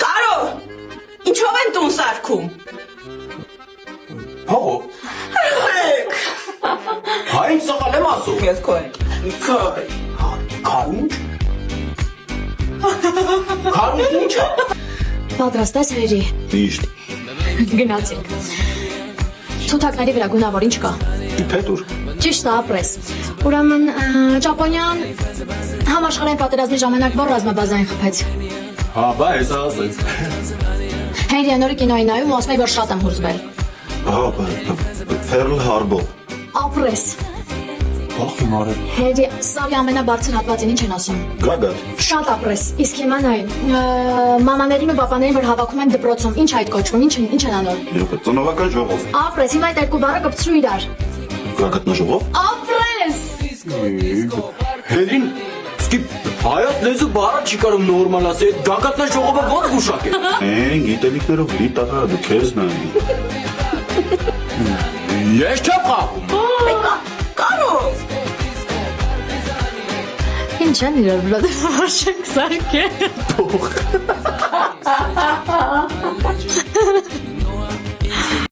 Կարո, ինչով են տուն սարքում։ Հո։ Այն սաղալ եմ ասում։ Ես քո եմ։ Քայ։ Քարունջ։ Քարունջ ինչ է։ Պատրաստ ես հերի։ Միշտ։ Գնացինք։ Ցուցակների վրա գունավոր ինչ կա։ Փետուր։ Ճիշտ է, ապրես։ Ուրեմն Ճապոնիան համաշխարհային պատերազմի ժամանակ որ ռազմաբազային խփեց։ Հա, բա էսա ասեց։ Հենրիը նորի կինոյի նայում ու ասում է, որ շատ եմ հուզվել։ Հա, Pearl Harbor։ Ապրես։ Ախ, հիմար է։ Հերի, սավի ամենաբարձր հատվածին ինչ են ասում։ Գագար։ Շատ ապրես։ Իսկ հիմա նայ, մամաներին ու պապաներին որ հավաքում են դպրոցում, ինչ այդ կոչվում, ինչ են անում։ Երբ ծնողական ժողով։ Ապրես, հիմա այդ երկու բառը կպցրու իրար։ Գագաթնաժողով։ Ապրես։ Հերին, սկի հայաց լեզու բառը չի կարող նորմալ ասի, այդ գագաթնաժողովը ո՞նց գուշակ է։ Գիտելիքներով լի տղա, դու քեզ նայ։ Ես չեմ խաղում։ Կարո։ Ինչ են իրար վրա դրաշենք սարքե։ Թող։